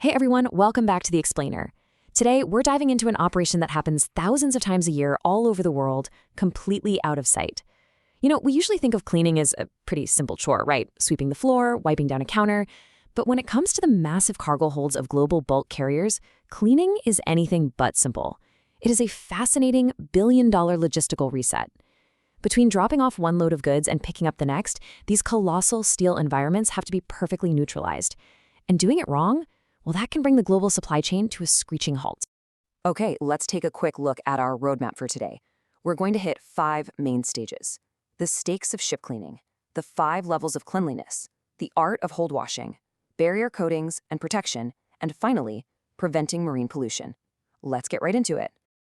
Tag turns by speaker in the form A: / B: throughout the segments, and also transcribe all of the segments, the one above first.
A: Hey everyone, welcome back to The Explainer. Today, we're diving into an operation that happens thousands of times a year all over the world, completely out of sight. We usually think of cleaning as a pretty simple chore, right? Sweeping the floor, wiping down a counter. But when it comes to the massive cargo holds of global bulk carriers, cleaning is anything but simple. It is a fascinating billion-dollar logistical reset. Between dropping off one load of goods and picking up the next, these colossal steel environments have to be perfectly neutralized. And doing it wrong? Well, that can bring the global supply chain to a screeching halt.
B: Okay, let's take a quick look at our roadmap for today. We're going to hit 5 main stages: the stakes of ship cleaning, the 5 levels of cleanliness, the art of hold washing, barrier coatings and protection, and finally, preventing marine pollution. Let's get right into it.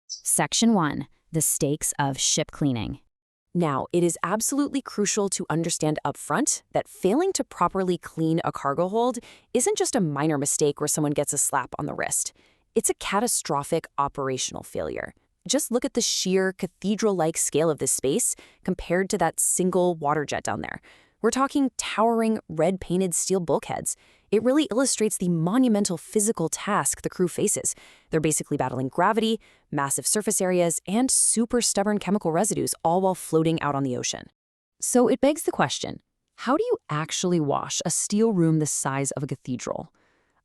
A: Section 1. The stakes of ship cleaning. Now, it is absolutely crucial to understand upfront that failing to properly clean a cargo hold isn't just a minor mistake where someone gets a slap on the wrist. It's a catastrophic operational failure. Just look at the sheer cathedral-like scale of this space compared to that single water jet down there. We're talking towering, red-painted steel bulkheads. It really illustrates the monumental physical task the crew faces. They're basically battling gravity, massive surface areas, and super stubborn chemical residues, all while floating out on the ocean. So it begs the question, how do you actually wash a steel room the size of a cathedral?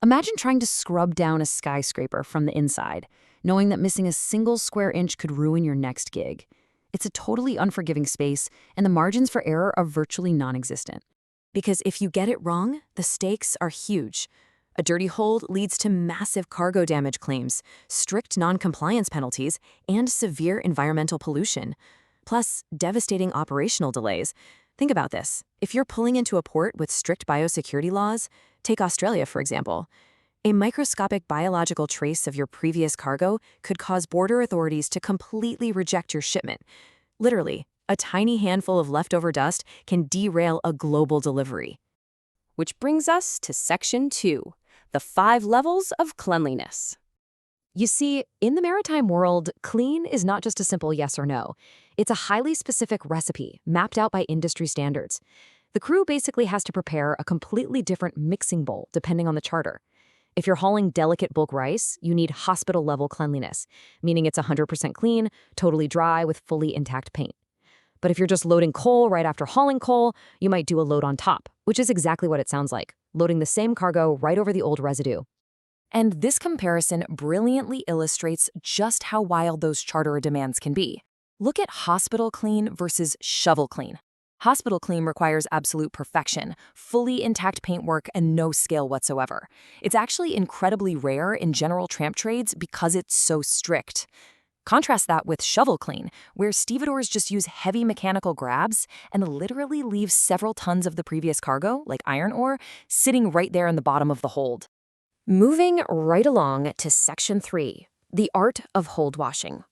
A: Imagine trying to scrub down a skyscraper from the inside, knowing that missing a single square inch could ruin your next gig. It's a totally unforgiving space, and the margins for error are virtually non-existent. Because if you get it wrong, the stakes are huge. A dirty hold leads to massive cargo damage claims, strict non-compliance penalties, and severe environmental pollution. Plus, devastating operational delays. Think about this. If you're pulling into a port with strict biosecurity laws, take Australia, for example, a microscopic biological trace of your previous cargo could cause border authorities to completely reject your shipment. Literally, a tiny handful of leftover dust can derail a global delivery. Which brings us to Section 2, the 5 levels of cleanliness. You see, in the maritime world, clean is not just a simple yes or no. It's a highly specific recipe mapped out by industry standards. The crew basically has to prepare a completely different mixing bowl depending on the charter. If you're hauling delicate bulk rice, you need hospital-level cleanliness, meaning it's 100% clean, totally dry, with fully intact paint. But if you're just loading coal right after hauling coal, you might do a load on top, which is exactly what it sounds like, loading the same cargo right over the old residue. And this comparison brilliantly illustrates just how wild those charterer demands can be. Look at hospital clean versus shovel clean. Hospital clean requires absolute perfection, fully intact paintwork, and no scale whatsoever. It's actually incredibly rare in general tramp trades because it's so strict. Contrast that with shovel clean, where stevedores just use heavy mechanical grabs and literally leave several tons of the previous cargo, like iron ore, sitting right there in the bottom of the hold. Moving right along to Section 3, the art of hold washing.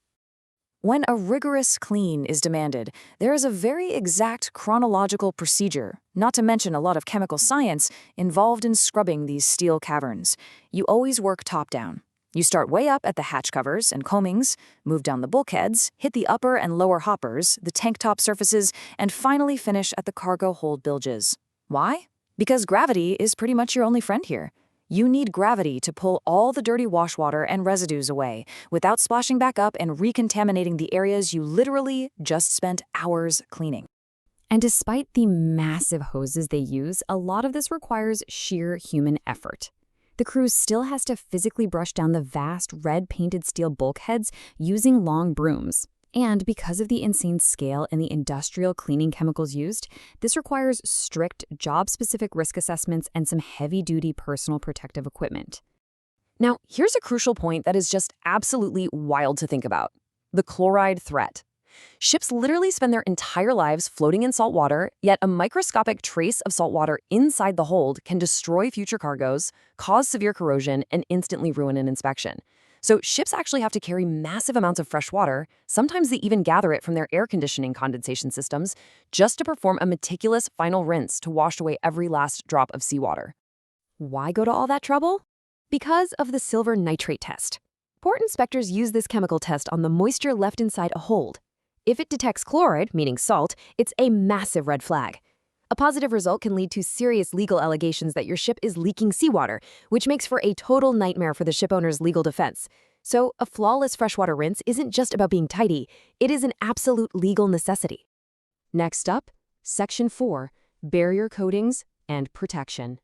A: When a rigorous clean is demanded, there is a very exact chronological procedure, not to mention a lot of chemical science, involved in scrubbing these steel caverns. You always work top-down. You start way up at the hatch covers and coamings, move down the bulkheads, hit the upper and lower hoppers, the tank top surfaces, and finally finish at the cargo hold bilges. Why? Because gravity is pretty much your only friend here. You need gravity to pull all the dirty wash water and residues away without splashing back up and recontaminating the areas you literally just spent hours cleaning. And despite the massive hoses they use, a lot of this requires sheer human effort. The crew still has to physically brush down the vast red-painted steel bulkheads using long brooms. And because of the insane scale and the industrial cleaning chemicals used, this requires strict job-specific risk assessments and some heavy-duty personal protective equipment. Now, here's a crucial point that is just absolutely wild to think about: the chloride threat. Ships literally spend their entire lives floating in salt water, yet a microscopic trace of salt water inside the hold can destroy future cargoes, cause severe corrosion, and instantly ruin an inspection. So ships actually have to carry massive amounts of fresh water, sometimes they even gather it from their air conditioning condensation systems, just to perform a meticulous final rinse to wash away every last drop of seawater. Why go to all that trouble? Because of the silver nitrate test. Port inspectors use this chemical test on the moisture left inside a hold. If it detects chloride, meaning salt, it's a massive red flag. A positive result can lead to serious legal allegations that your ship is leaking seawater, which makes for a total nightmare for the ship owner's legal defense. So, a flawless freshwater rinse isn't just about being tidy, it is an absolute legal necessity. Next up, Section 4, Barrier Coatings and Protection.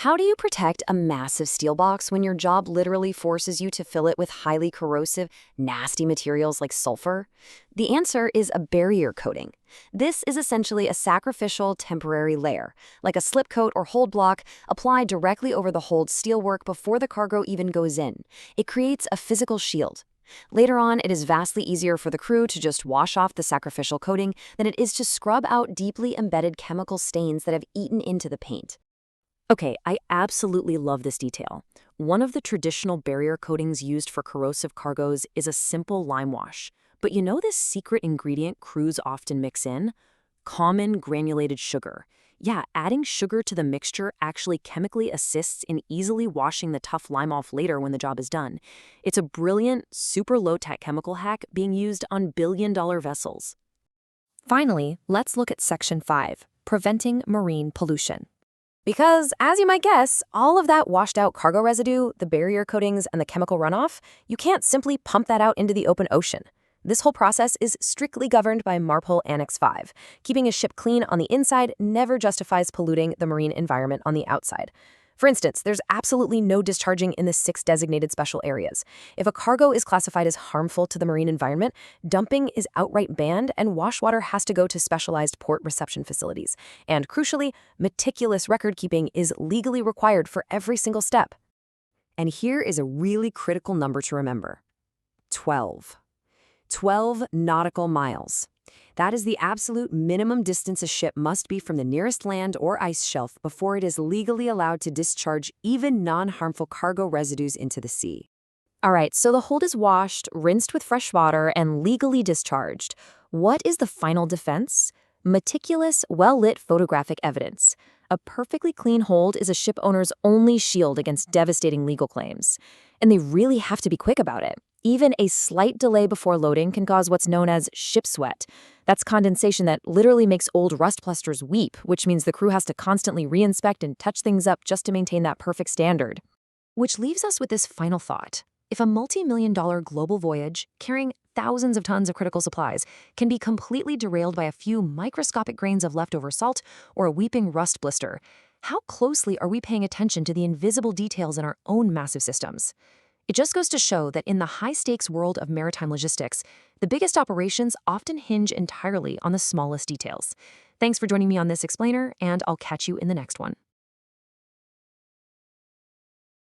A: How do you protect a massive steel box when your job literally forces you to fill it with highly corrosive, nasty materials like sulfur? The answer is a barrier coating. This is essentially a sacrificial temporary layer, like a slip coat or hold block, applied directly over the hulled steelwork before the cargo even goes in. It creates a physical shield. Later on, it is vastly easier for the crew to just wash off the sacrificial coating than it is to scrub out deeply embedded chemical stains that have eaten into the paint. Okay, I absolutely love this detail. One of the traditional barrier coatings used for corrosive cargoes is a simple lime wash. But you know this secret ingredient crews often mix in? Common granulated sugar. Yeah, adding sugar to the mixture actually chemically assists in easily washing the tough lime off later when the job is done. It's a brilliant, super low-tech chemical hack being used on billion-dollar vessels. Finally, let's look at Section 5, Preventing Marine Pollution. Because, as you might guess, all of that washed-out cargo residue, the barrier coatings, and the chemical runoff, you can't simply pump that out into the open ocean. This whole process is strictly governed by MARPOL Annex 5. Keeping a ship clean on the inside never justifies polluting the marine environment on the outside. For instance, there's absolutely no discharging in the 6 designated special areas. If a cargo is classified as harmful to the marine environment, dumping is outright banned and wash water has to go to specialized port reception facilities. And crucially, meticulous record-keeping is legally required for every single step. And here is a really critical number to remember. 12. 12 nautical miles. That is the absolute minimum distance a ship must be from the nearest land or ice shelf before it is legally allowed to discharge even non-harmful cargo residues into the sea. All right, so the hold is washed, rinsed with fresh water, and legally discharged. What is the final defense? Meticulous, well-lit photographic evidence. A perfectly clean hold is a ship owner's only shield against devastating legal claims. And they really have to be quick about it. Even a slight delay before loading can cause what's known as ship sweat. That's condensation that literally makes old rust plusters weep, which means the crew has to constantly reinspect and touch things up just to maintain that perfect standard. Which leaves us with this final thought. If a multi-million-dollar global voyage, carrying thousands of tons of critical supplies, can be completely derailed by a few microscopic grains of leftover salt or a weeping rust blister, how closely are we paying attention to the invisible details in our own massive systems? It just goes to show that in the high-stakes world of maritime logistics, the biggest operations often hinge entirely on the smallest details. Thanks for joining me on this explainer, and I'll catch you in the next one.